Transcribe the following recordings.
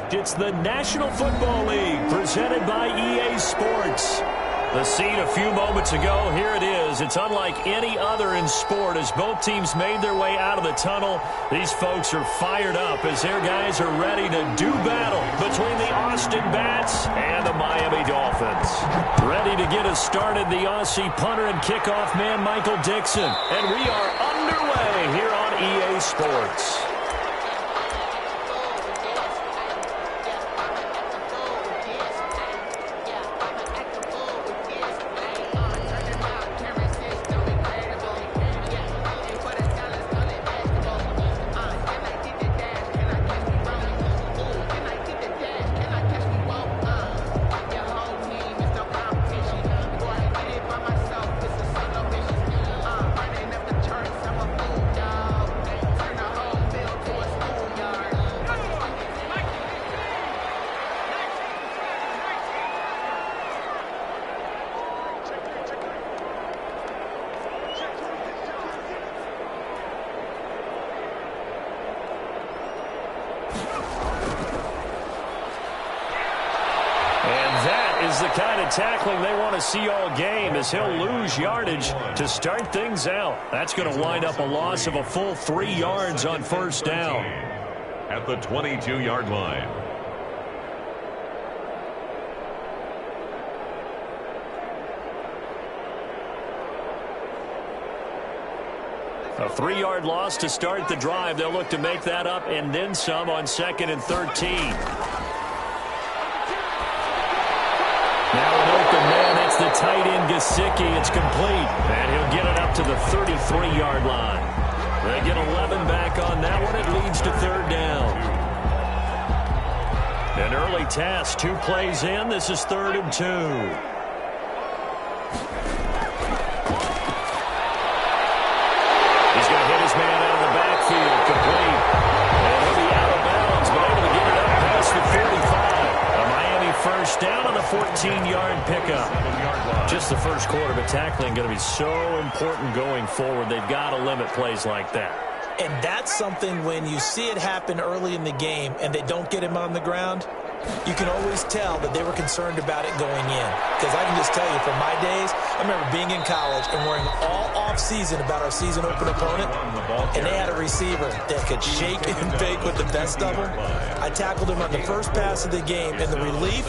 It's the National Football League presented by EA Sports. The scene a few moments ago, here it is. It's unlike any other in sport as both teams made their way out of the tunnel. These folks are fired up as their guys are ready to do battle between the Austin Bats and the Miami Dolphins. Ready to get us started, the Aussie punter and kickoff man, Michael Dixon. And we are underway here on EA Sports. The kind of tackling they want to see all game as he'll lose yardage to start things out. That's going to wind up a loss of a full 3 yards on first down. At the 22-yard line. A 3-yard loss to start the drive. They'll look to make that up and then some on 2nd and 13. Now an open man, that's the tight end Gesicki. It's complete, and he'll get it up to the 33-yard line. They get 11 back on that one. It leads to 3rd down. An early task, 2 plays in. This is 3rd and 2. He's going to hit his man out of the backfield, complete. And he'll be out of bounds, but able to get it up past the 45. First down on the 14-yard pickup. Just the first quarter, but tackling going to be so important going forward. They've got to limit plays like that. And that's something when you see it happen early in the game and they don't get him on the ground, you can always tell that they were concerned about it going in. Because I can just tell you, from my days, I remember being in college and worrying all off-season about our season open opponent, and they had a receiver that could shake and bake with the best of them. I tackled him on the first pass of the game, and the relief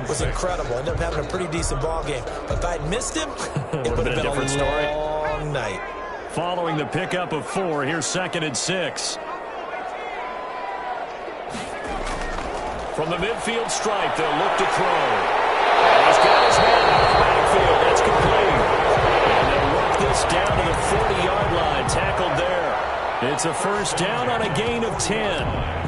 was incredible. I ended up having a pretty decent ball game. But if I'd missed him, it would have been a different long night. Following the pickup of 4, here's 2nd and 6. From the midfield stripe, they'll look to throw. And he's got his man out of the backfield. That's complete. And they'll work this down to the 40-yard line. Tackled there. It's a first down on a gain of 10.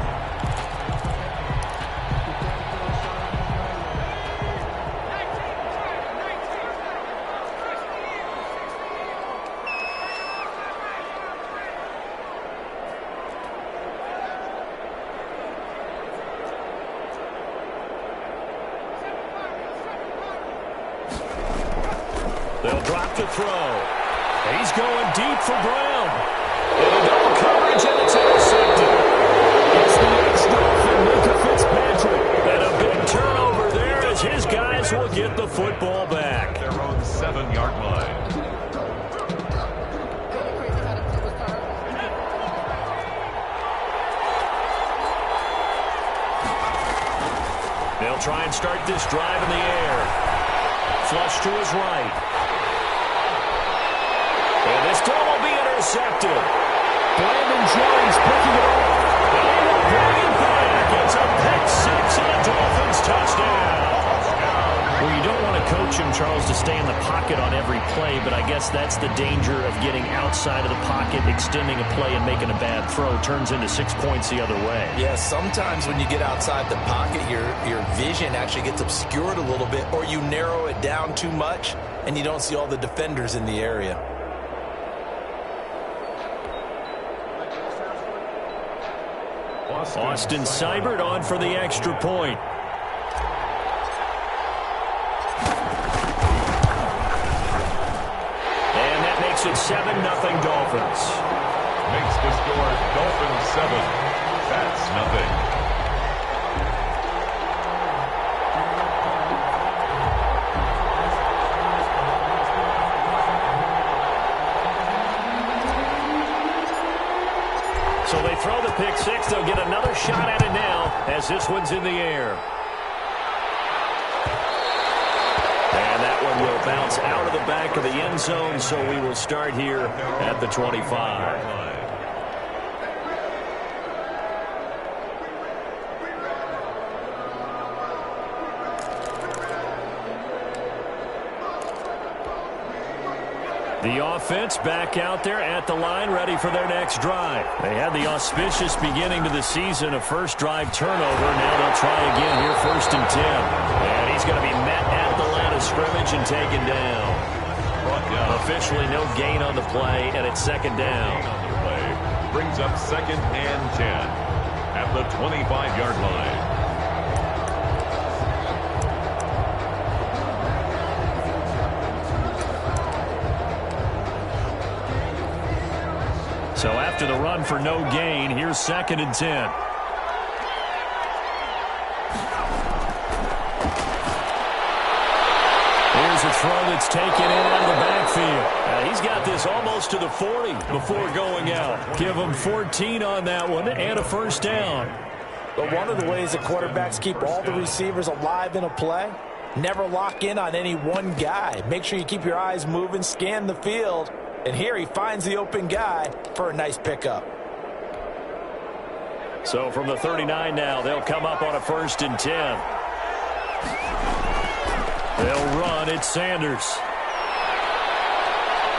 They'll drop the throw. He's going deep for Brown. And a double coverage, and it's intercepted. It's the ex-Dolphin, Minka Fitzpatrick. And a big turnover there as his guys will get the football back. Their own 7-yard line. They'll try and start this drive in the air. Flush to his right. And this time will be intercepted. Brandon Jones picking it up. And they'll bring it back. It's a pick 6 and a Dolphins touchdown. Well, you don't want to coach him, Charles, to stay in the pocket on every play, but I guess that's the danger of getting outside of the pocket, extending a play, and making a bad throw. Turns into 6 points the other way. Yeah, sometimes when you get outside the pocket, your vision actually gets obscured a little bit, or you narrow it down too much, and you don't see all the defenders in the area. Austin Seibert on for the extra point. And that makes it 7-0 Dolphins. Makes the score Dolphins 7, Bats nothing. as this one's in the air. And that one will bounce out of the back of the end zone, so we will start here at the 25. The offense back out there at the line, ready for their next drive. They had the auspicious beginning to the season, a first drive turnover. Now they'll try again here, 1st and 10. And he's going to be met at the line of scrimmage and taken down. Officially no gain on the play, and it's 2nd down. Brings up 2nd and 10 at the 25-yard line. So after the run for no gain, here's 2nd and 10. Here's a throw that's taken in out of the backfield. He's got this almost to the 40 before going out. Give him 14 on that one and a 1st down. But one of the ways that quarterbacks keep all the receivers alive in a play, never lock in on any one guy. Make sure you keep your eyes moving, scan the field. And here he finds the open guy for a nice pickup. So from the 39 now, they'll come up on a 1st and 10. They'll run. It's Sanders.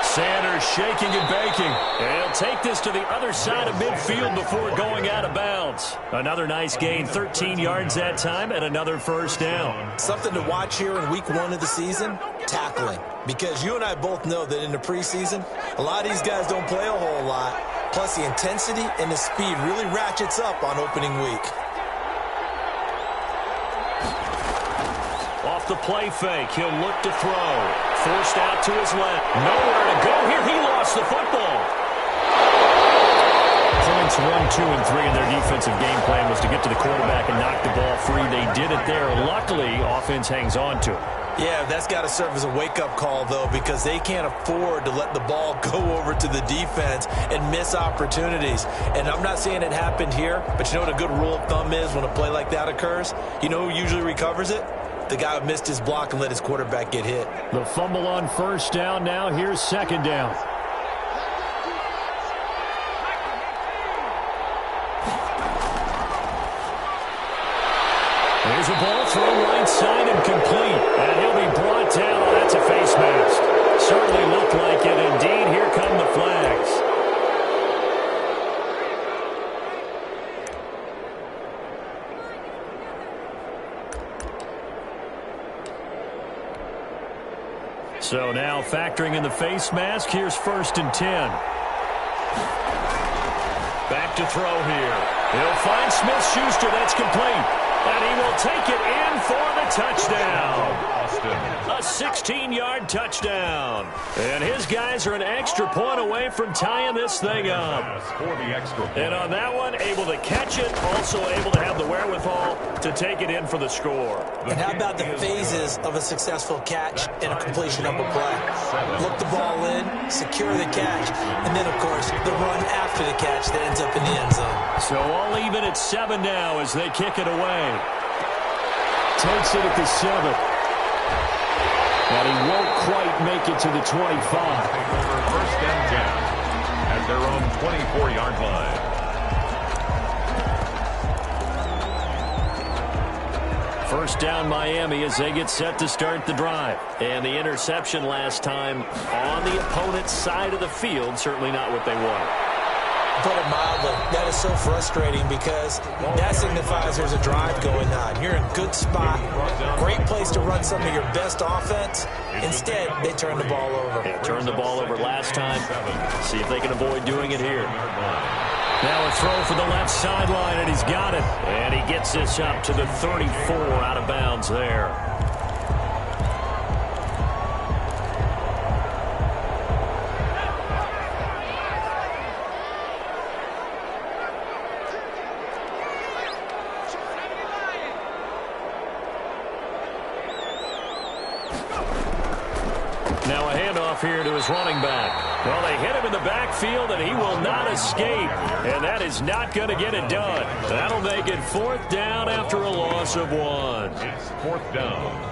Sanders shaking and baking. And he'll take this to the other side of midfield before going out of bounds. Another nice gain, 13 yards that time, and another 1st down. Something to watch here in week 1 of the season, tackling. Because you and I both know that in the preseason, a lot of these guys don't play a whole lot. Plus, the intensity and the speed really ratchets up on opening week. Off the play fake, he'll look to throw. Forced out to his left. Nowhere to go here. He lost the football. Giants run 2 and 3, and their defensive game plan was to get to the quarterback and knock the ball free. They did it there. Luckily, offense hangs on to it. Yeah, that's got to serve as a wake-up call, though, because they can't afford to let the ball go over to the defense and miss opportunities. And I'm not saying it happened here, but you know what a good rule of thumb is when a play like that occurs? You know who usually recovers it? The guy who missed his block and let his quarterback get hit. The fumble on 1st down now. Here's 2nd down. There's a ball thrown right side and complete. And he'll be brought down. Oh, that's a face mask. Certainly looked like it. Indeed, here come the flags. So now factoring in the face mask, here's 1st and 10. Back to throw here. He'll find Smith-Schuster. That's complete. And he will take it in for the touchdown. A 16-yard touchdown. And his guys are an extra point away from tying this thing up. And on that one, able to catch it, also able to have the wherewithal to take it in for the score. And how about the phases of a successful catch and a completion of a play? Look the ball in, secure the catch, and then, of course, the run after the catch that ends up in the end zone. So all even at 7 now as they kick it away. Takes it at the 7. But he won't quite make it to the 25. First and 10 at their own 24-yard line. First down Miami as they get set to start the drive. And the interception last time on the opponent's side of the field, certainly not what they wanted. Put it mildly, that is so frustrating because that signifies there's a drive going on. You're in a good spot, great place to run some of your best offense. Instead, they turn the ball over. Yeah, turned the ball over last time. See if they can avoid doing it here. Now a throw for the left sideline, and he's got it. And he gets this up to the 34 out of bounds there. Now a handoff here to his running back. Well, they hit him in the backfield, and he will not escape. And that is not going to get it done. That'll make it 4th down after a loss of 1. It's 4th down.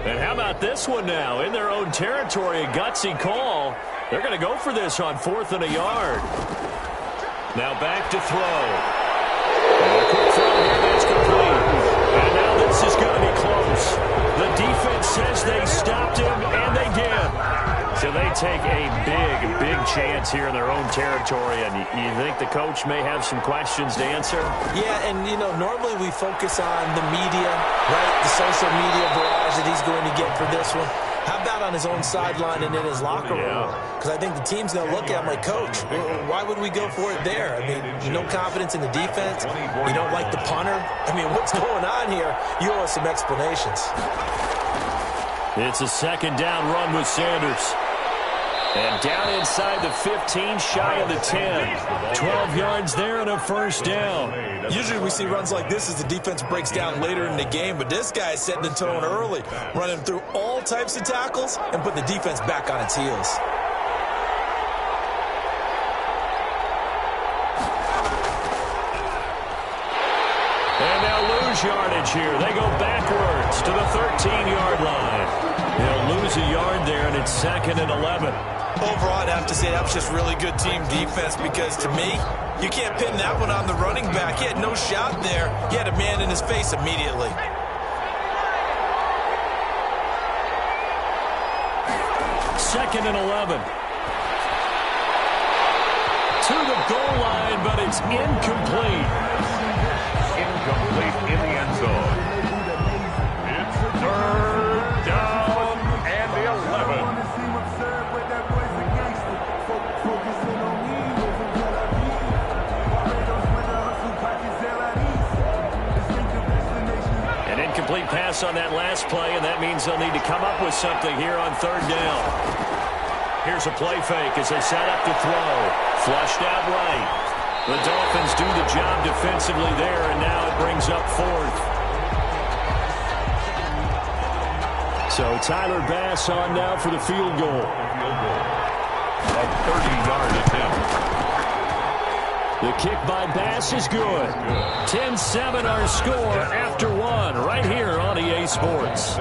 And how about this one now? In their own territory, a gutsy call. They're going to go for this on 4th and a yard. Now back to throw. And a quick throw here that's complete. And now this is going to be close. The defense says they stopped him, and they did. So they take a big chance here in their own territory. And you think the coach may have some questions to answer? Yeah, and, normally we focus on the media, right, the social media barrage that he's going to get for this one. How about on his own sideline and in his locker room? Because I think the team's going to look at him like, Coach, why would we go for it there? I mean, no confidence in the defense. You don't like the punter. I mean, what's going on here? You owe us some explanations. It's a 2nd down run with Sanders. And down inside the 15, shy of the 10. 12 yards there and a 1st down. Usually we see runs like this as the defense breaks down later in the game, but this guy's setting the tone early, running through all types of tackles and putting the defense back on its heels. And they'll lose yardage here. They go backwards to the 13-yard line. They'll lose a yard there, and it's 2nd and 11. Overall, I'd have to say that was just really good team defense because, to me, you can't pin that one on the running back. He had no shot there. He had a man in his face immediately. Second and 11. To the goal line, but it's incomplete. Incomplete in the end zone. It's 3rd down and 11. An incomplete pass on that last play, and that means they'll need to come up with something here on 3rd down. Here's a play fake as they set up to throw. Flushed out right. The Dolphins do the job defensively there, and now it brings up 4th. So Tyler Bass on now for the field goal. A 30-yard attempt. The kick by Bass is good. 10-7 our score after 1 right here on EA Sports.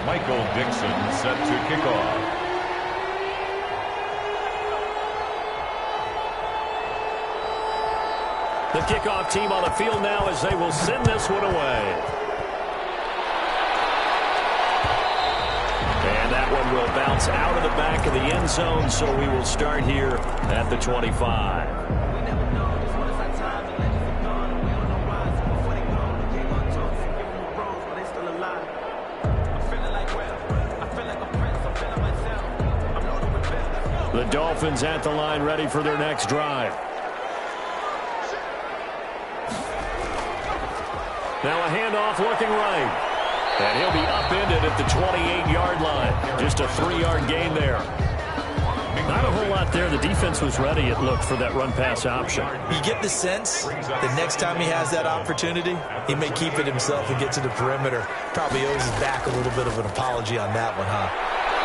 Michael Dixon set to kick off. The kickoff team on the field now as they will send this one away. And that one will bounce out of the back of the end zone, so we will start here at the 25. The Dolphins at the line ready for their next drive. Now a handoff looking right. And he'll be upended at the 28-yard line. Just a 3-yard gain there. Not a whole lot there. The defense was ready, it looked, for that run-pass option. You get the sense that next time he has that opportunity, he may keep it himself and get to the perimeter. Probably owes his back a little bit of an apology on that one, huh?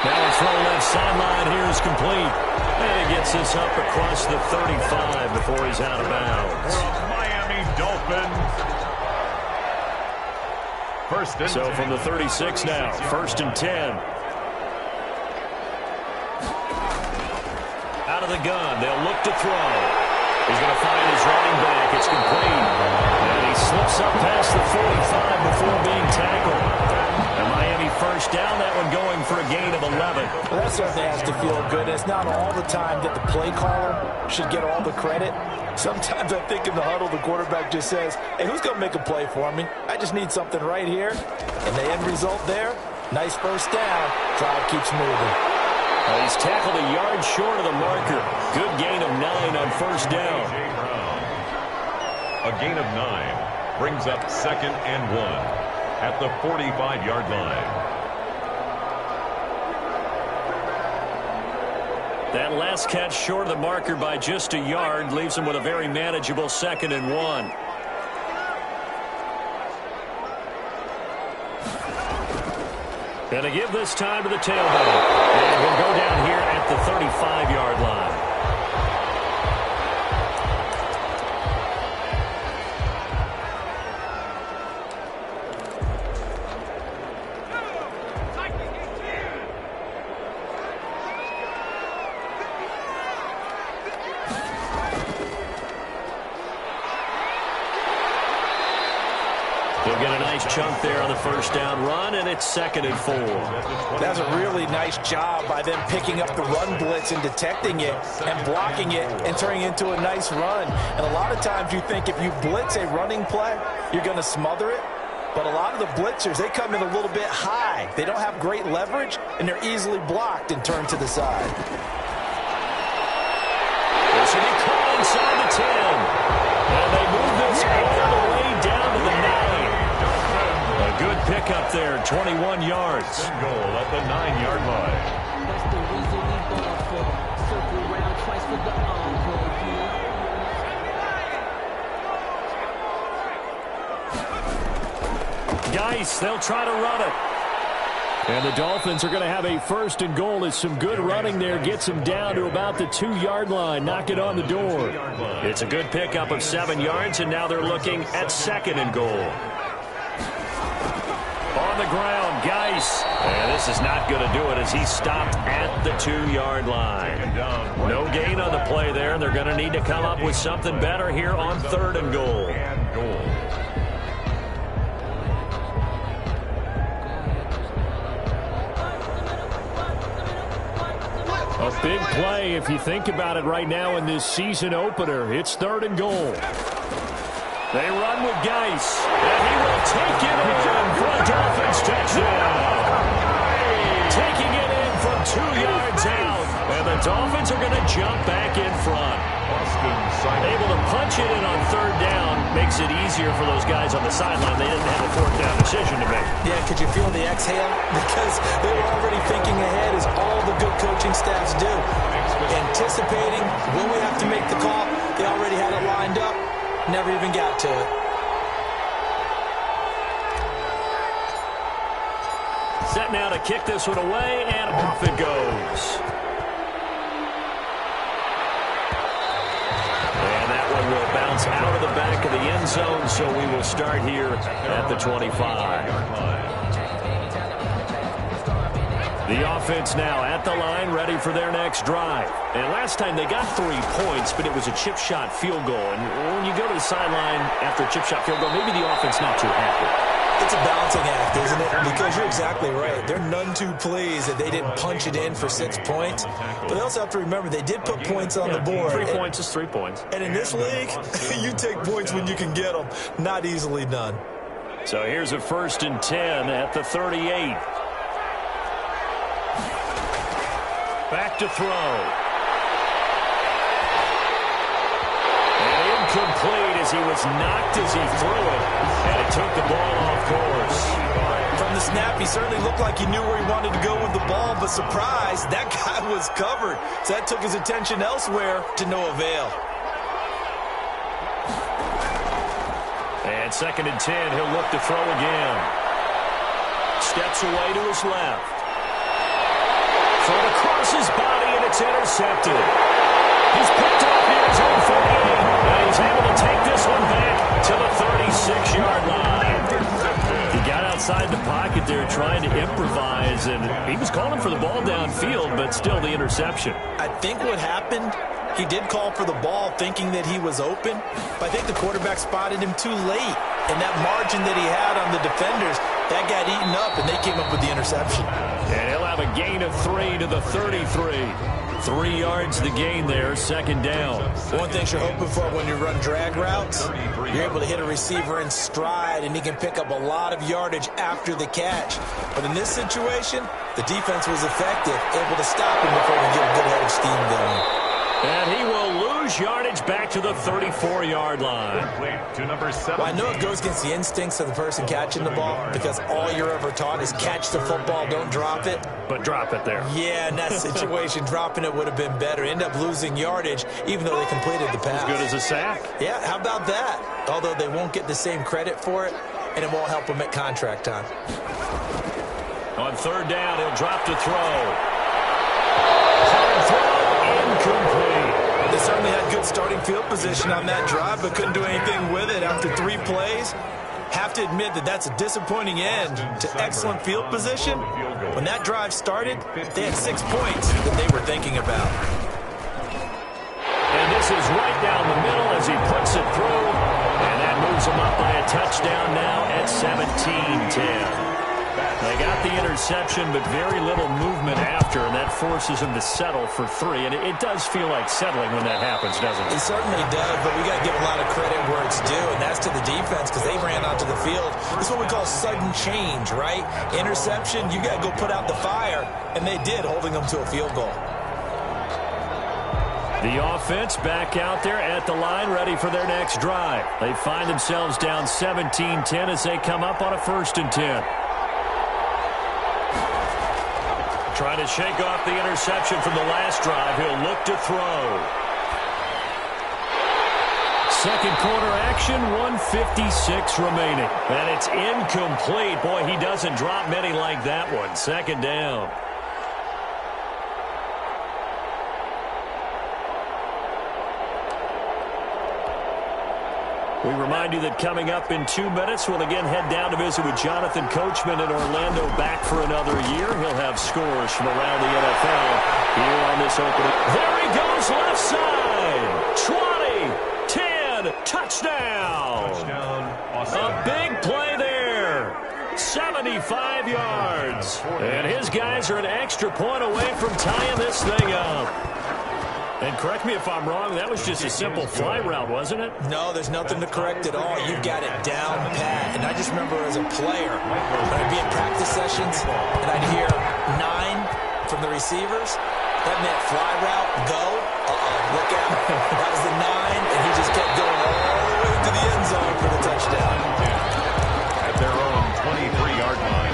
Now a throw left sideline here is complete. And he gets this up across the 35 before he's out of bounds. Miami Dolphins. So from the 36 now, 1st and 10. Out of the gun, they'll look to throw. He's going to find his running back. It's complete. And he slips up past the 45 before being tackled. And Miami 1st down, that one going for a gain of 11. Well, that certainly has to feel good. It's not all the time that the play caller should get all the credit. Sometimes I think in the huddle, the quarterback just says, hey, who's going to make a play for me? I just need something right here. And the end result there, Nice first down. Drive keeps moving. Well, he's tackled a yard short of the marker. Good gain of 9 on first down. A gain of 9 brings up 2nd and 1 at the 45-yard line. That last catch short of the marker by just a yard leaves him with a very manageable 2nd and 1. Going to give this time to the tailback. And he'll go down here at the 35-yard line. He'll get a nice chunk there on the first down run, and it's 2nd and 4. That's a really nice job by them picking up the run blitz and detecting it and blocking it and turning it into a nice run. And a lot of times you think if you blitz a running play, you're going to smother it. But a lot of the blitzers, they come in a little bit high. They don't have great leverage, and they're easily blocked and turned to the side. This will be caught inside the 10. And they move this all the way down to the 9. A good pickup there, 21 yards. Good goal at the 9-yard line. That's the reason we ball for. Circle round twice for the encore. Geis, they'll try to run it. And the Dolphins are going to have a 1st and goal as some good running there gets them down to about the 2-yard line. Knock it on the door. It's a good pickup of 7 yards, and now they're looking at 2nd and goal. On the ground, Geis. And this is not going to do it as he's stopped at the 2-yard line. No gain on the play there, and they're going to need to come up with something better here on 3rd and goal. A big play if you think about it right now in this season opener. It's 3rd and goal. They run with Geis, and he will take it in for a Dolphins touchdown. Taking it in from 2 yards out, and the Dolphins are going to jump back in front. Able to punch it in on 3rd down makes it easier for those guys on the sideline. They didn't have a 4th down decision to make. Yeah, could you feel the exhale? Because they were already thinking ahead, as all the good coaching staffs do. Anticipating when we have to make the call. They already had it lined up. Never even got to it. Set now to kick this one away, and off it goes. And that one will bounce out of the back of the end zone, so we will start here at the 25. The offense now at the line, ready for their next drive. And last time they got 3 points, but it was a chip shot field goal. And when you go to the sideline after a chip shot field goal, maybe the offense not too happy. It's a balancing act, isn't it? Because you're exactly right. They're none too pleased that they didn't punch it in for 6 points. But they also have to remember they did put points on the board. 3 points is 3 points. And in this league, you take points when you can get them. Not easily done. So here's a 1st and 10 at the 38. Back to throw. And incomplete as he was knocked as he threw it. And it took the ball off course. From the snap, he certainly looked like he knew where he wanted to go with the ball, but surprise, that guy was covered. So that took his attention elsewhere to no avail. And 2nd and 10, he'll look to throw again. Steps away to his left. Thrown across his body, and it's intercepted. He's picked off near his own 48, and he's able to take this one back to the 36-yard line. He got outside the pocket there trying to improvise, and he was calling for the ball downfield, but still the interception. I think what happened, he did call for the ball thinking that he was open, but I think the quarterback spotted him too late. And that margin that he had on the defenders, that got eaten up, and they came up with the interception. And he'll have a gain of 3 to the 33. 3 yards to gain there, second down. One thing you're hoping for when you run drag routes, you're able to hit a receiver in stride, and he can pick up a lot of yardage after the catch. But in this situation, the defense was effective, able to stop him before we get a good head of steam going. And he will lose yardage back to the 34-yard line. To number 7. Well, I know it goes against the instincts of the person catching the ball because all you're ever taught is catch the football, don't drop it. But drop it there. Yeah, in that situation, dropping it would have been better. End up losing yardage, even though they completed the pass. As good as a sack. Yeah, how about that? Although they won't get the same credit for it, and it won't help them at contract time. On third down, he'll drop to throw. Hard throw, incomplete. They certainly had good starting field position on that drive, but couldn't do anything with it after 3 plays. Have to admit that that's a disappointing end to excellent field position. When that drive started, they had 6 points that they were thinking about. And this is right down the middle as he puts it through. And that moves him up by a touchdown now at 17-10. They got the interception, but very little movement after, and that forces him to settle for 3. And it does feel like settling when that happens, doesn't it? It certainly does, but we got to give a lot of credit where it's due, and that's to the defense because they ran onto the field. This is what we call sudden change, right? Interception, you got to go put out the fire, and they did, holding them to a field goal. The offense back out there at the line, ready for their next drive. They find themselves down 17-10 as they come up on a 1st and 10. Trying to shake off the interception from the last drive. He'll look to throw. Second quarter action, 1:56 remaining. And it's incomplete. Boy, he doesn't drop many like that one. Second down. We remind you that coming up in 2 minutes, we'll again head down to visit with Jonathan Coachman in Orlando, back for another year. He'll have scores from around the NFL here on this opening. There he goes, left side. 20, 10, touchdown. A big play there. 75 yards. And his guys are an extra point away from tying this thing up. And correct me if I'm wrong, that was just a simple fly route, wasn't it? No, there's nothing to correct at all. You've got it down pat. And I just remember as a player, when I'd be in practice sessions and I'd hear 9 from the receivers, that meant fly route, go. Look out. That was the 9, and he just kept going all the way to the end zone for the touchdown. At their own 23-yard line.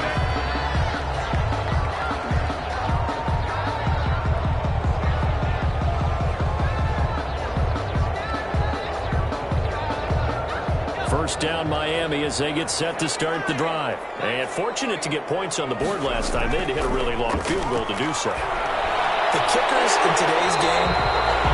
First down Miami as they get set to start the drive. And fortunate to get points on the board last time. They had to hit a really long field goal to do so. The kickers in today's game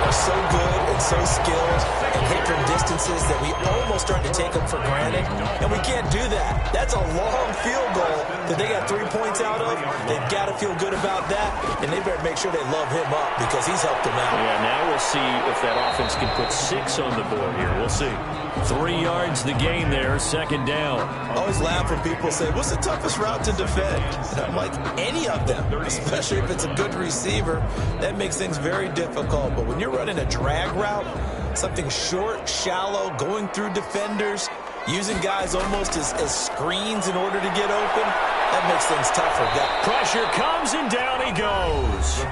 are so good and so skilled and hit from distances that we almost start to take them for granted. And we can't do that. That's a long field goal that they got 3 points out of. They've got to feel good about that, and they better make sure they love him up because he's helped them out. Yeah, now we'll see if that offense can put 6 on the board here. We'll see. 3 yards the gain there, second down. I always laugh when people say, what's the toughest route to defend? And I'm like, any of them, especially if it's a good receiver. That makes things very difficult. But when you're running a drag route, something short, shallow, going through defenders, using guys almost as screens in order to get open, that makes things tougher. Pressure comes, and down he goes.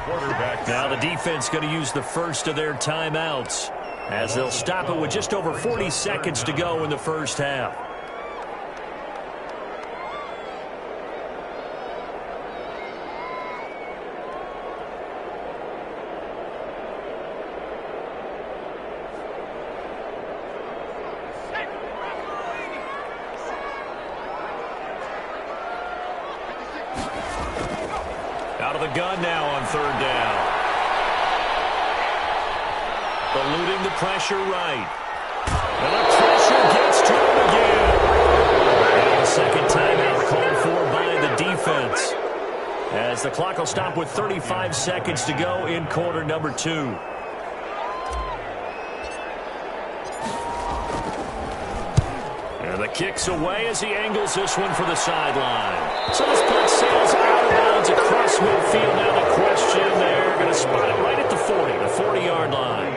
Now the defense going to use the first of their timeouts as they'll stop it with just over 40 seconds to go in the first half. Out of the gun now on third down. Eluding the pressure right. And the pressure gets to him again. And the second timeout called for by the defense. As the clock will stop with 35 seconds to go in quarter number 2. And the kick's away as he angles this one for the sideline. So this punt sails out out of bounds across midfield. Now the question, they're going to spot it right at the 40, the 40-yard line.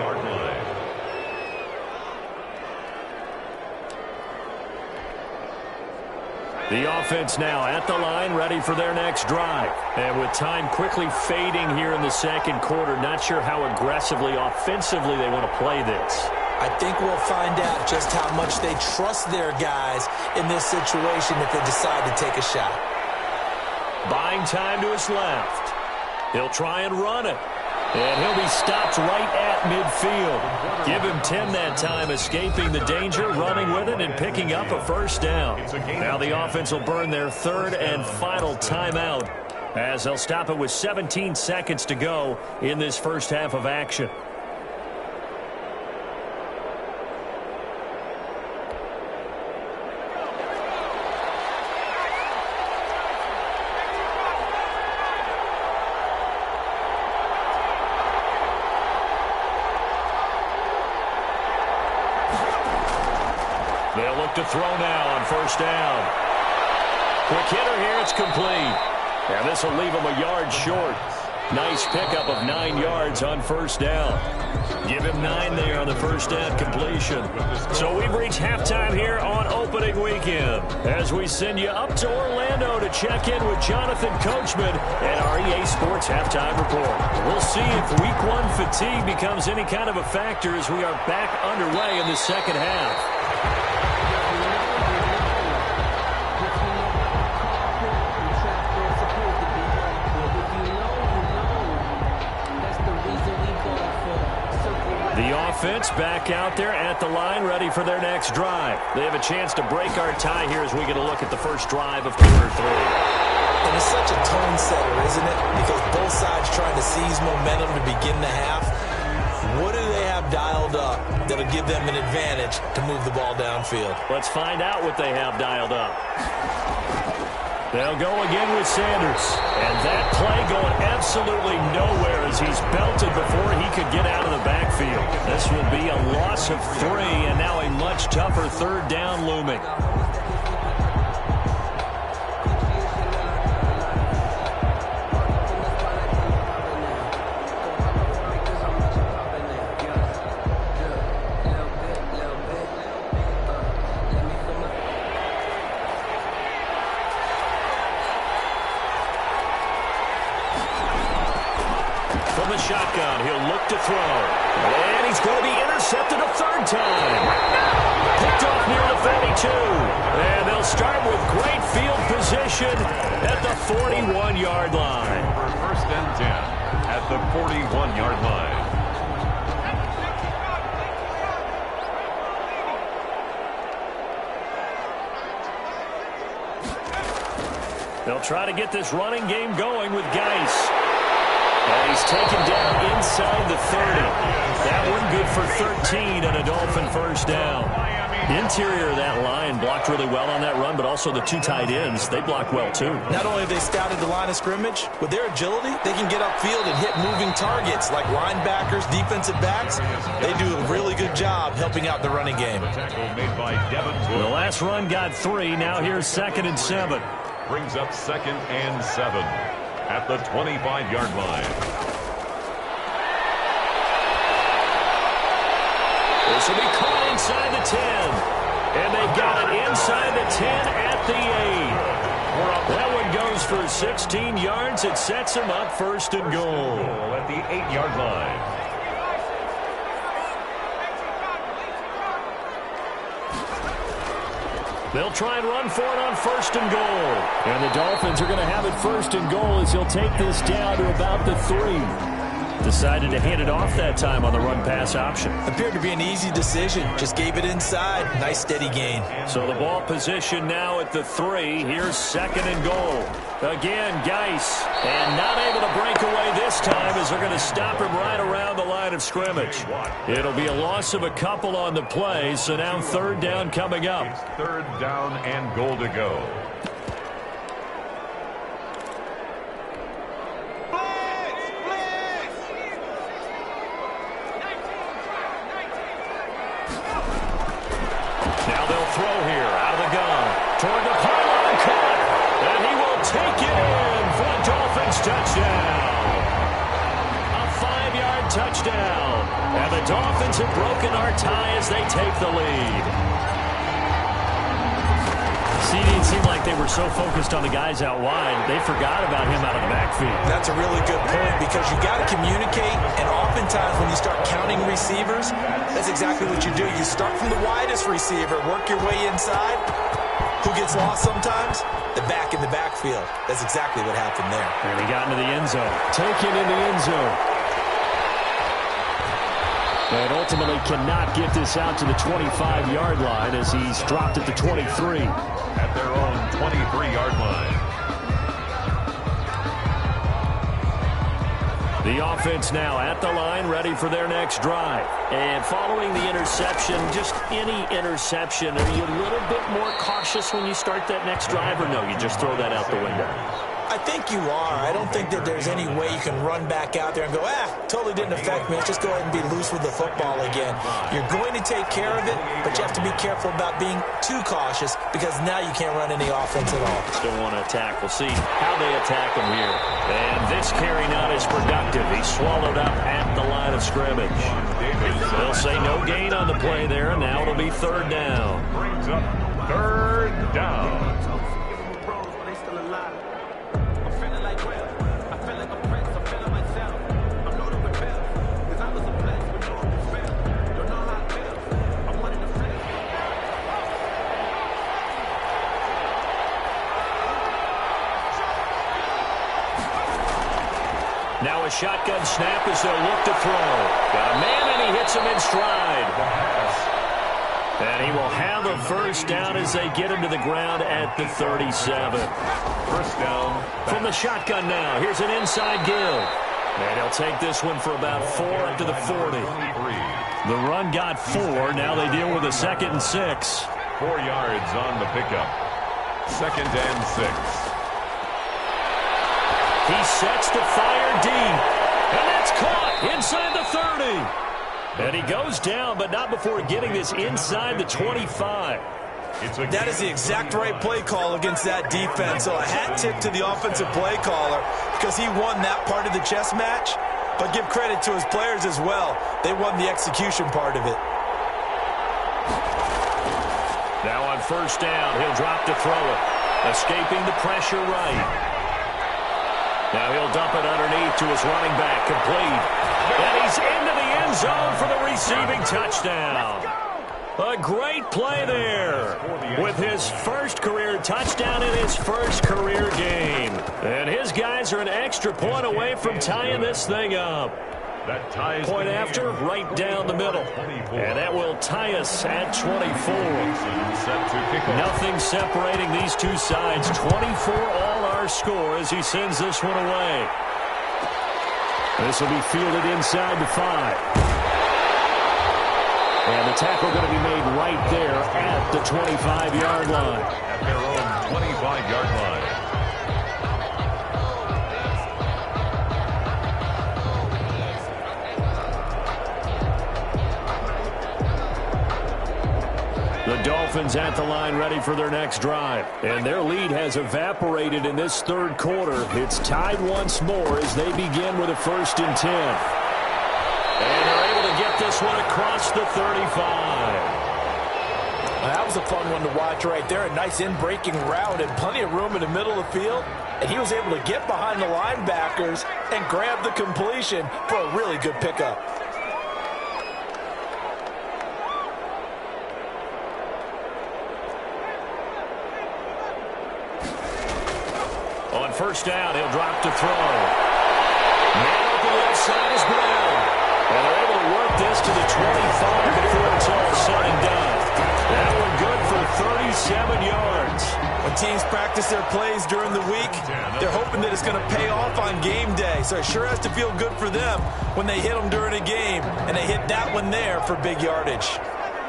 The offense now at the line, ready for their next drive. And with time quickly fading here in the second quarter, not sure how aggressively, offensively they want to play this. I think we'll find out just how much they trust their guys in this situation if they decide to take a shot. Buying time to his left. He'll try and run it. And he'll be stopped right at midfield. Give him 10 that time, escaping the danger, running with it, and picking up a first down. Now the offense will burn their third and final timeout as they'll stop it with 17 seconds to go in this first half of action. They'll look to throw now on first down. Quick hitter here, it's complete. And this will leave him a yard short. Nice pickup of 9 yards on first down. Give him 9 there on the first down completion. So we've reached halftime here on opening weekend as we send you up to Orlando to check in with Jonathan Coachman and our EA Sports Halftime Report. We'll see if Week 1 fatigue becomes any kind of a factor as we are back underway in the second half. The offense back out there at the line, ready for their next drive. They have a chance to break our tie here as we get a look at the first drive of quarter 3. And it's such a tone setter, isn't it? Because both sides trying to seize momentum to begin the half. What do they have dialed up that'll give them an advantage to move the ball downfield? Let's find out what they have dialed up. They'll go again with Sanders. And that play going absolutely nowhere as he's belted before he could get out of the backfield. This will be a loss of 3 and now a much tougher third down looming. Shotgun, he'll look to throw. And he's going to be intercepted a third time. Picked off near the 32. And they'll start with great field position at the 41-yard line. For first and 10 at the 41-yard line. They'll try to get this running game going with Geis. And he's taken down inside the 30. That one good for 13 and a Dolphin first down. The interior of that line blocked really well on that run, but also the 2 tight ends, they blocked well too. Not only have they scouted the line of scrimmage, with their agility, they can get upfield and hit moving targets like linebackers, defensive backs. They do a really good job helping out the running game. The last run got 3. Now here's 2nd and 7. Brings up 2nd and 7. At the 25-yard line. This will be caught inside the 10. And they got it inside the 10 at the 8. That one goes for 16 yards. It sets them up first and goal. At the 8-yard line. They'll try and run for it on first and goal. And the Dolphins are going to have it first and goal as he'll take this down to about the 3. Decided to hand it off that time on the run-pass option. Appeared to be an easy decision. Just gave it inside. Nice steady gain. So the ball position now at the 3. Here's 2nd and goal. Again, Geis. And not able to break away this time as they're going to stop him right around the line of scrimmage. It'll be a loss of a couple on the play, so now 3rd down coming up. It's 3rd down and goal to go. Now they'll throw here out of the gun. Toward the pylon cut. And he will take it in. Front have broken our tie as they take the lead. See, it seemed like they were so focused on the guys out wide, they forgot about him out of the backfield. That's a really good point because you got to communicate, and oftentimes when you start counting receivers, that's exactly what you do. You start from the widest receiver, work your way inside. Who gets lost sometimes? The back in the backfield. That's exactly what happened there. And he got into the end zone. Taken in the end zone. And ultimately cannot get this out to the 25-yard line as he's dropped at the 23. At their own 23-yard line. The offense now at the line, ready for their next drive. And following the interception, just any interception, are you a little bit more cautious when you start that next drive, or no, you just throw that out the window? I think you are. I don't think that there's any way you can run back out there and go, totally didn't affect me. Let's just go ahead and be loose with the football again. You're going to take care of it, but you have to be careful about being too cautious because now you can't run any offense at all. Still want to attack. We'll see how they attack him here. And this carry not as productive. He's swallowed up at the line of scrimmage. They'll say no gain on the play there, and now it'll be third down. Brings up third down. Now a shotgun snap as they'll look to throw. Got a man, and he hits him in stride. And he will have a first down as they get him to the ground at the 37. First down. From the shotgun now, here's an inside give. And he'll take this one for about 4 up to the 40. The run got 4. Now they deal with a 2nd and 6. 4 yards on the pickup. 2nd and 6. He sets to fire deep, and that's caught inside the 30. And he goes down, but not before getting this inside the 25. That is the exact right play call against that defense. So a hat tip to the offensive play caller because he won that part of the chess match. But give credit to his players as well. They won the execution part of it. Now on first down, he'll drop to throw it. Escaping the pressure right. Now he'll dump it underneath to his running back, complete. And he's into the end zone for the receiving touchdown. A great play there with his first career touchdown in his first career game. And his guys are an extra point away from tying this thing up. That ties point after, right down the middle. And that will tie us at 24. Nothing separating these two sides. 24 all our score as he sends this one away. This will be fielded inside the 5. And the tackle going to be made right there at the 25-yard line. At their own 25-yard line. The Dolphins at the line ready for their next drive. And their lead has evaporated in this third quarter. It's tied once more as they begin with a 1st and 10. And they're able to get this one across the 35. That was a fun one to watch right there. A nice in-breaking route and plenty of room in the middle of the field. And he was able to get behind the linebackers and grab the completion for a really good pickup. On first down, he'll drop to throw. Man open left side is Brown. And they're able to work this to the 25 before it's all said and done. That one good for 37 yards. When teams practice their plays during the week, they're hoping that it's going to pay off on game day. So it sure has to feel good for them when they hit them during a game. And they hit that one there for big yardage.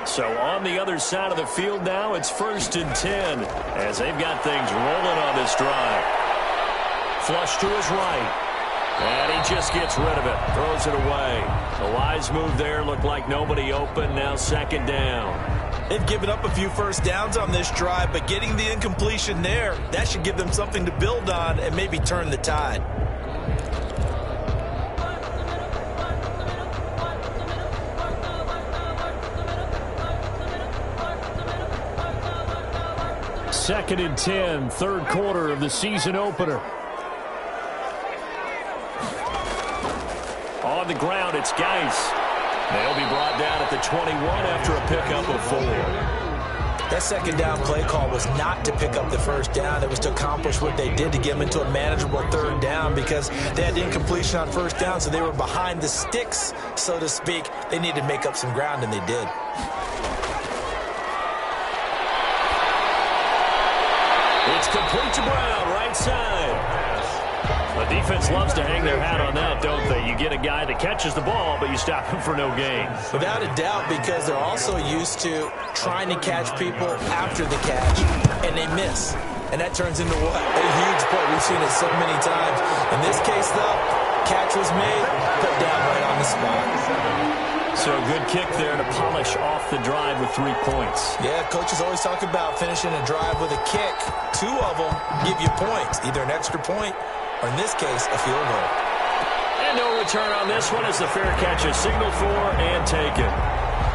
So on the other side of the field now, it's 1st and 10 as they've got things rolling on this drive. Flush to his right. And he just gets rid of it. Throws it away. A wise move there. Looked like nobody open. Now 2nd down. They've given up a few first downs on this drive, but getting the incompletion there, that should give them something to build on and maybe turn the tide. 2nd and 10, third quarter of the season opener. On the ground, it's Geis. They'll be brought down at the 21 after a pickup of 4. That second down play call was not to pick up the first down. It was to accomplish what they did to get them into a manageable third down because they had incompletion on first down, so they were behind the sticks, so to speak. They needed to make up some ground, and they did. It's complete to Brown, right side. The defense loves to hang their hat on that, don't they? You get a guy that catches the ball, but you stop him for no gain. Without a doubt, because they're also used to trying to catch people after the catch, and they miss. And that turns into what? A huge play. We've seen it so many times. In this case, though, catch was made, put down right on the spot. So a good kick there to polish off the drive with 3 points. Yeah, coaches always talk about finishing a drive with a kick. 2 of them give you points, either an extra point or, in this case, a field goal. And no return on this one as the fair catch is signaled for and taken.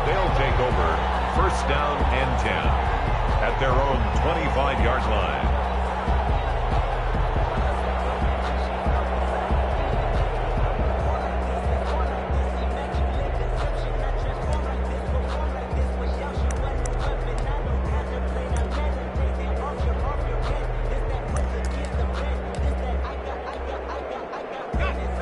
They'll take over 1st down and 10 at their own 25-yard line.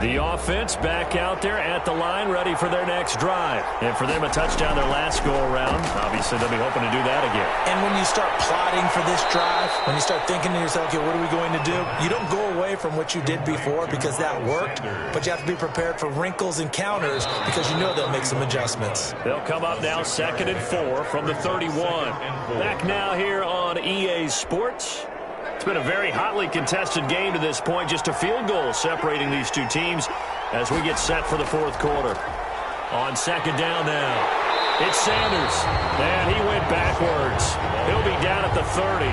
The offense back out there at the line, ready for their next drive. And for them, a touchdown their last go-around. Obviously, they'll be hoping to do that again. And when you start plotting for this drive, when you start thinking to yourself, okay, what are we going to do? You don't go away from what you did before because that worked, but you have to be prepared for wrinkles and counters because you know they'll make some adjustments. They'll come up now 2nd and 4 from the 31. Back now here on EA Sports. It's been a very hotly contested game to this point. Just a field goal separating these two teams as we get set for the 4th quarter. On 2nd down now, it's Sanders. And he went backwards. He'll be down at the 30.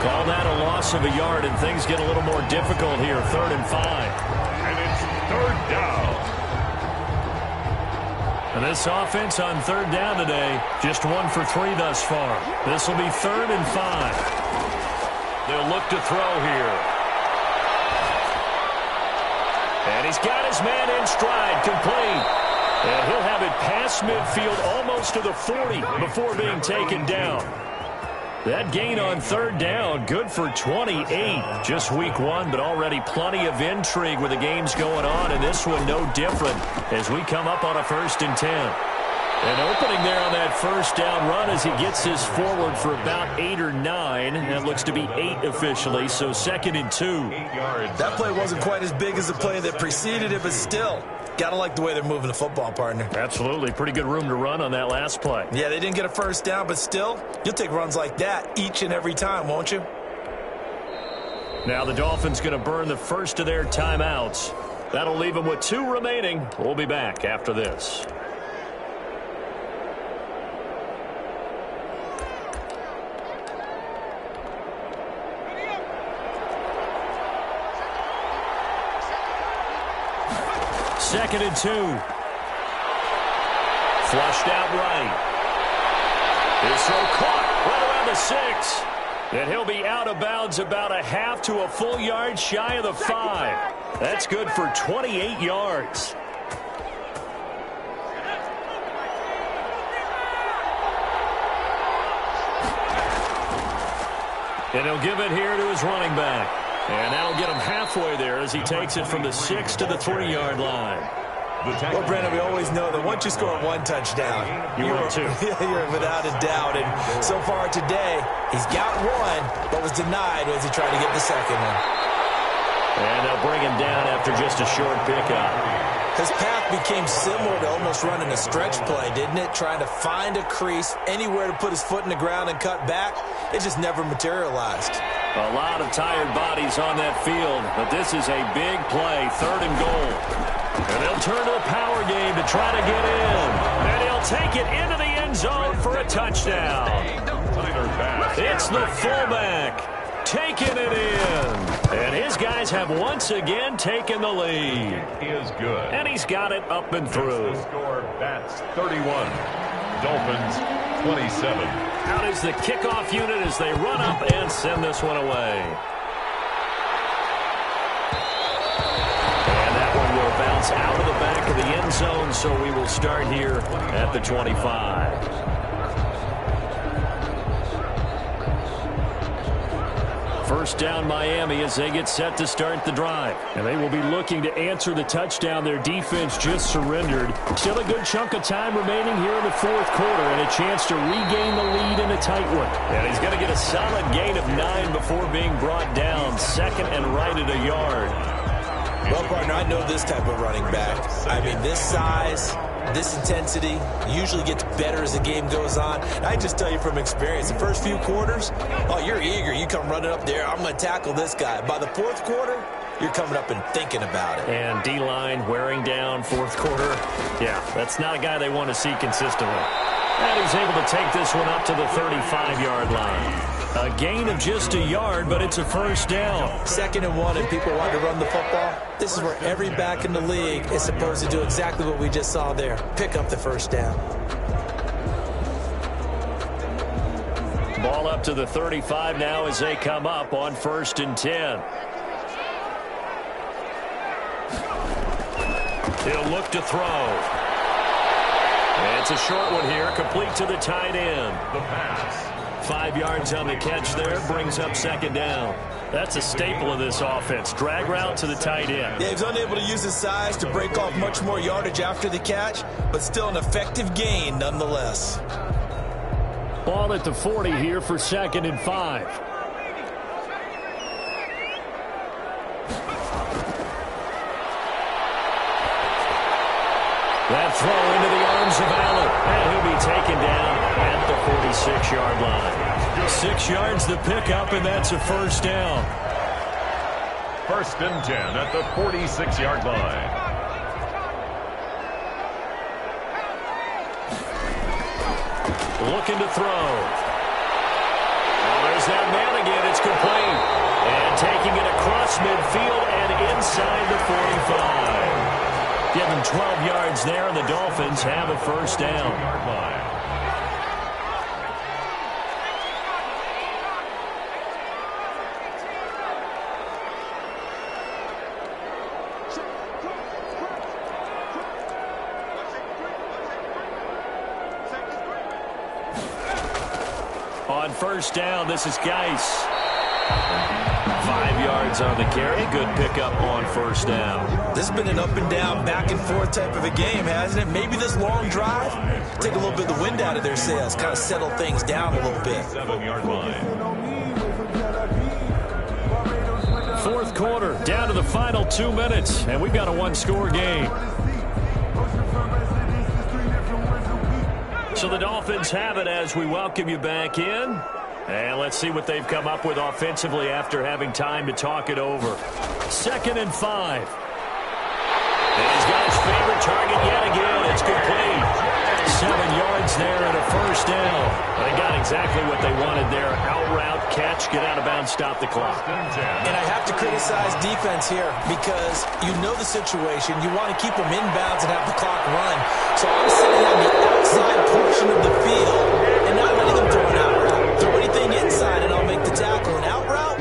Call that a loss of a yard, and things get a little more difficult here. 3rd and 5. And it's 3rd down. And this offense on 3rd down today, just 1 for 3 thus far. This will be 3rd and 5. They'll look to throw here. And he's got his man in stride, complete. And he'll have it past midfield almost to the 40 before being taken down. That gain on 3rd down, good for 28. Just week 1, but already plenty of intrigue with the games going on. And this one no different as we come up on a 1st and 10. And opening there on that 1st down run as he gets this forward for about 8 or 9. That looks to be 8 officially, so 2nd and 2. That play wasn't quite as big as the play that preceded it, but still, got to like the way they're moving the football, partner. Absolutely. Pretty good room to run on that last play. Yeah, they didn't get a 1st down, but still, you'll take runs like that each and every time, won't you? Now the Dolphins going to burn the first of their timeouts. That'll leave them with 2 remaining. We'll be back after this. Second and 2. Flushed out right. His throw caught right around the 6. And he'll be out of bounds about a half to a full yard shy of the 5. That's good for 28 yards. And he'll give it here to his running back. And that'll get him halfway there as he takes it from the 6 to the 3-yard line. Well, Brandon, we always know that once you score 1 touchdown, you're without a doubt. And so far today, he's got 1, but was denied as he tried to get the second one. And they'll bring him down after just a short pickup. His path became similar to almost running a stretch play, didn't it? Trying to find a crease, anywhere to put his foot in the ground and cut back. It just never materialized. A lot of tired bodies on that field, but this is a big play, 3rd and goal. And they'll turn to the power game to try to get in. And he'll take it into the end zone for a touchdown. It's the fullback taking it in. And his guys have once again taken the lead. Is good. And he's got it up and through. The score, Bats 31, Dolphins 27. Out is the kickoff unit as they run up and send this one away. And that one will bounce out of the back of the end zone, so we will start here at the 25. First down Miami as they get set to start the drive. And they will be looking to answer the touchdown their defense just surrendered. Still a good chunk of time remaining here in the fourth quarter and a chance to regain the lead in a tight one. And he's going to get a solid gain of 9 before being brought down. Second and right at a yard. Well, partner, I know this type of running back. I mean, this size, this intensity usually gets better as the game goes on. And I just tell you from experience, the first few quarters, oh, you're eager. You come running up there, I'm going to tackle this guy. By the fourth quarter, you're coming up and thinking about it. And D-line wearing down fourth quarter. Yeah, that's not a guy they want to see consistently. And he's able to take this one up to the 35-yard line. A gain of just a yard, but it's a first down. 2nd and 1, and people want to run the football. This is where every back in the league is supposed to do exactly what we just saw there. Pick up the first down. Ball up to the 35 now as they come up on 1st and 10. He'll look to throw. It's a short one here, complete to the tight end. The pass. 5 yards on the catch there, brings up 2nd down. That's a staple of this offense. Drag route to the tight end. Yeah, he's unable to use his size to break off much more yardage after the catch, but still an effective gain nonetheless. Ball at the 40 here for 2nd and 5. That throw into the arms of Allen, and he'll be taken down at the 46-yard line. 6 yards the pickup, and that's a first down. 1st and 10 at the 46-yard line. Looking to throw. There's that man again. It's complete. And taking it across midfield and inside the 45. Give them 12 yards there, and the Dolphins have a first down. On 1st down, this is Geis. 5 yards on the carry. Good pickup on 1st down. This has been an up and down, back and forth type of a game, hasn't it? Maybe this long drive, take a little bit of the wind out of their sails, kind of settle things down a little bit. 7-yard line. 4th quarter, down to the final 2 minutes, and we've got a 1-score game. So the Dolphins have it as we welcome you back in. And let's see what they've come up with offensively after having time to talk it over. 2nd and 5. And he's got his favorite target yet again. It's complete. 7 yards there and a first down. They got exactly what they wanted there. Out route, catch, get out of bounds, stop the clock. And I have to criticize defense here because you know the situation. You want to keep them inbounds and have the clock run. So I'm sitting on the outside portion of the field and not letting them throw an out route. Throw anything inside and I'll make the tackle. An out route?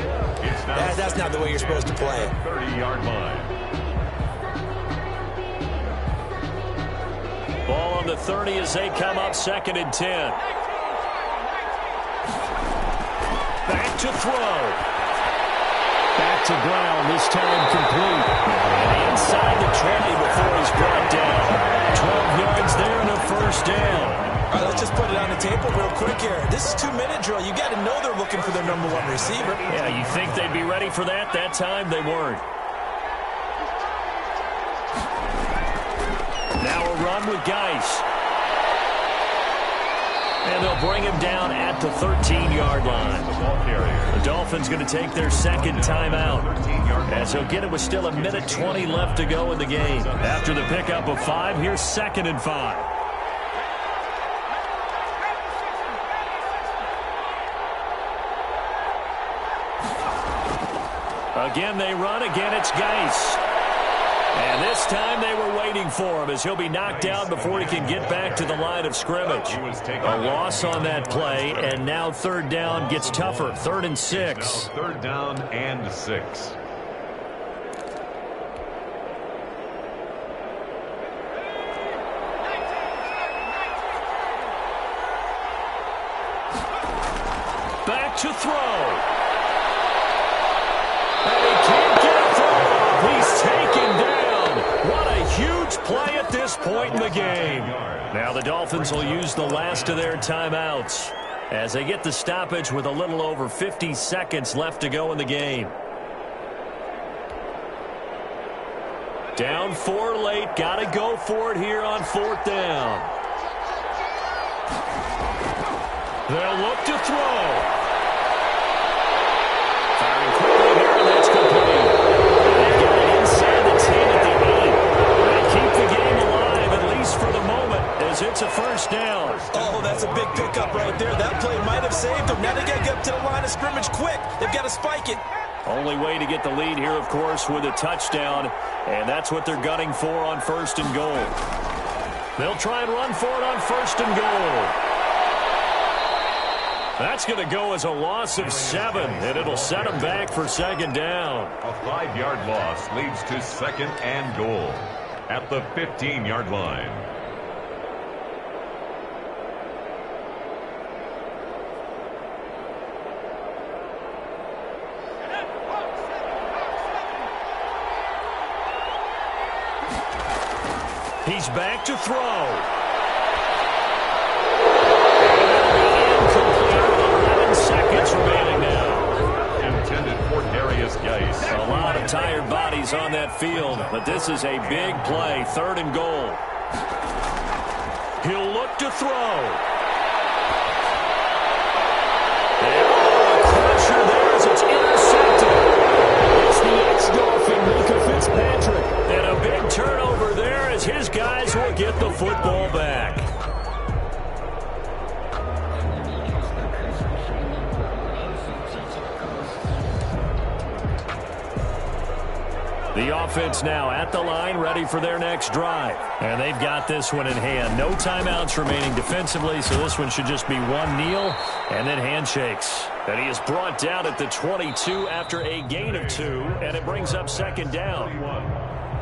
That's not the way you're supposed to play it. 30-yard line. Ball on the 30 as they come up 2nd and 10. Back to throw. Back to ground, this time complete. And inside the 20 before he's brought down. 12 yards there and a first down. All right, let's just put it on the table real quick here. This is 2-minute drill. You got to know they're looking for their number 1 receiver. Yeah, you think they'd be ready for that? That time they weren't. Now a run with Geis. And they'll bring him down at the 13-yard line. The Dolphins going to take their 2nd timeout. As he'll get it with still 1:20 left to go in the game. After the pickup of 5, here's 2nd and 5. Again, they run. Again, it's Geis. And this time they were waiting for him as he'll be knocked down before he can get back to the line of scrimmage. A loss on that play, and now third down gets tougher. 3rd and 6. Third down and 6. Back to throw. And he can't get a throw. He's taken down. What a huge play at this point in the game. Now the Dolphins will use the last of their timeouts as they get the stoppage with a little over 50 seconds left to go in the game. Down 4 late. Got to go for it here on 4th down. They'll look to throw. Firing quickly here, and that's complete. They got it inside the 10 at the 8. They keep the game alive, at least for the moment, as it's a first down. Oh, that's a big pickup right there. That play might have saved them. Now they got to get up to the line of scrimmage quick. They've got to spike it. Only way to get the lead here, of course, with a touchdown, and that's what they're gunning for on 1st and goal. They'll try and run for it on 1st and goal. That's going to go as a loss of 7, and it'll set them back for 2nd down. A 5-yard loss leads to 2nd and goal at the 15-yard line. He's back to throw. Seconds remaining now. Intended for Darius Geis. A lot of tired bodies on that field, but this is a big play. 3rd and goal. He'll look to throw. And a crusher there as it's intercepted. It's the ex-Dolphin, Minka Fitzpatrick. And a big turnover there as his guys will get the football back. The offense now at the line, ready for their next drive. And they've got this one in hand. No timeouts remaining defensively, so this one should just be one kneel and then handshakes. And he is brought down at the 22 after a gain of 2, and it brings up 2nd down.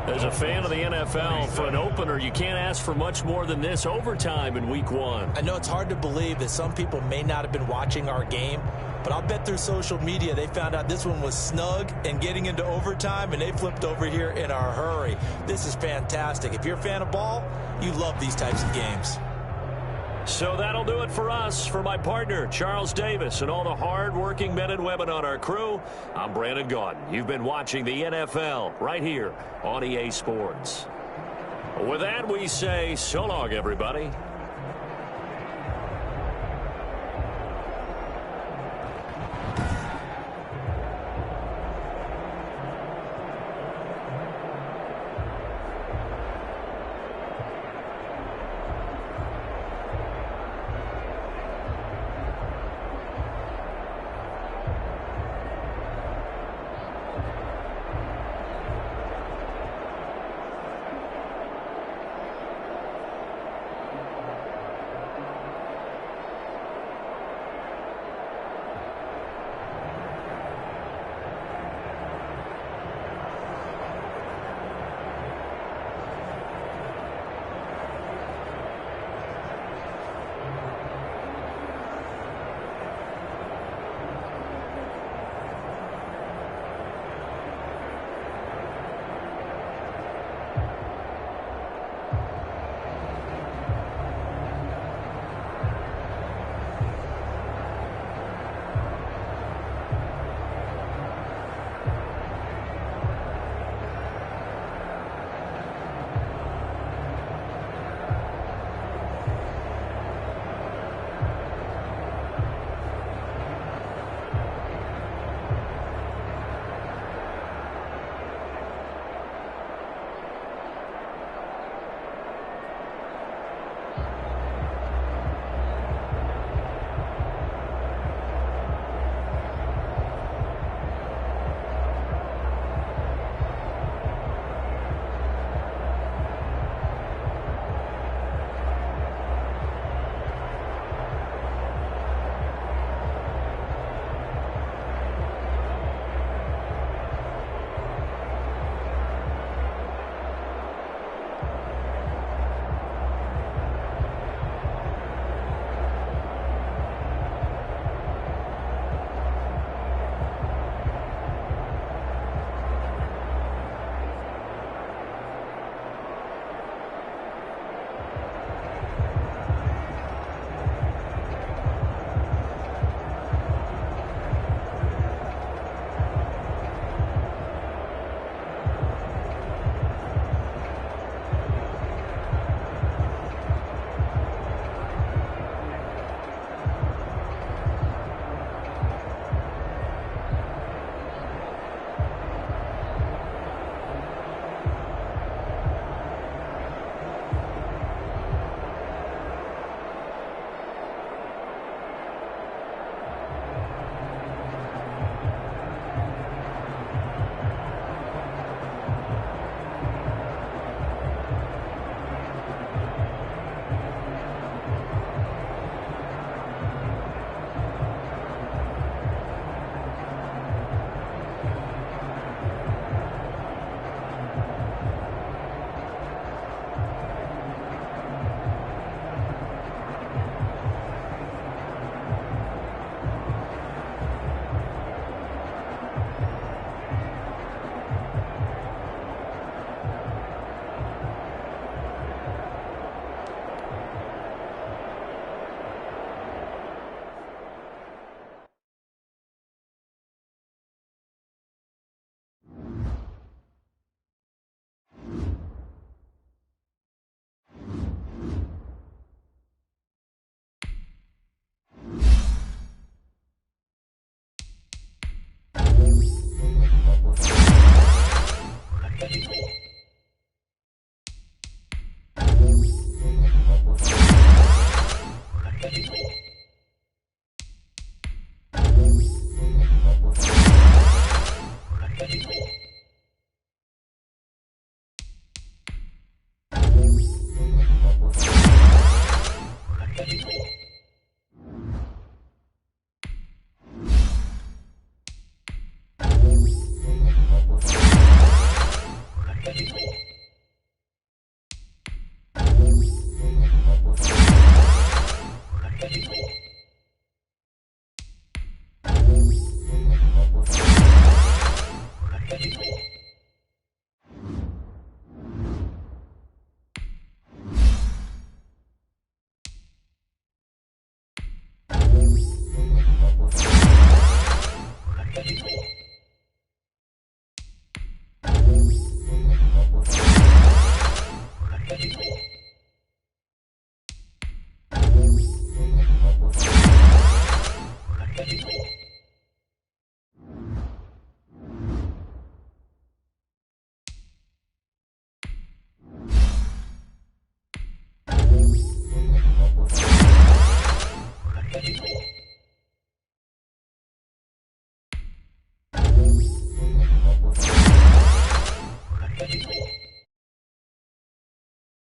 As a fan of the NFL, for an opener, you can't ask for much more than this. Overtime in Week 1. I know it's hard to believe that some people may not have been watching our game, but I'll bet through social media they found out this one was snug and getting into overtime, and they flipped over here in a hurry. This is fantastic. If you're a fan of ball, you love these types of games. So that'll do it for us. For my partner, Charles Davis, and all the hard-working men and women on our crew, I'm Brandon Gaudin. You've been watching the NFL right here on EA Sports. With that, we say so long, everybody.